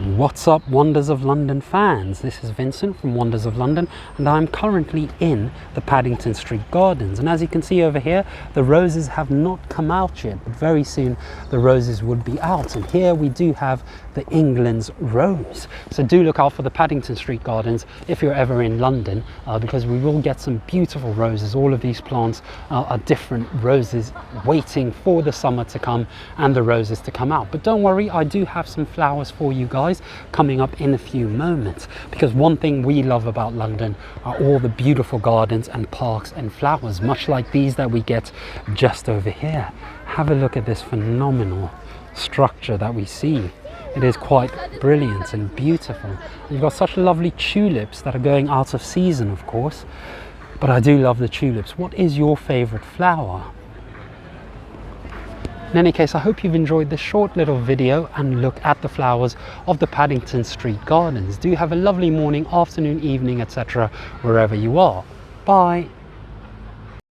What's up, Wonders of London fans? This is Vincent from Wonders of London, and I'm currently in the Paddington Street Gardens. And as you can see over here, the roses have not come out yet, but very soon the roses would be out. And here we do have the England's rose. So do look out for the Paddington Street Gardens if you're ever in London, because we will get some beautiful roses. All of these plants are different roses waiting for the summer to come and the roses to come out. But don't worry, I do have some flowers for you guys coming up in a few moments, because one thing we love about London are all the beautiful gardens and parks and flowers, much like these that we get just over here. Have a look at this phenomenal structure that we see. It is quite brilliant and beautiful. You've got such lovely tulips that are going out of season, of course, but I do love the tulips. What is your favorite flower? In any case, I hope you've enjoyed this short little video and look at the flowers of the Paddington Street Gardens. Do have a lovely morning, afternoon, evening, etc. wherever you are. Bye.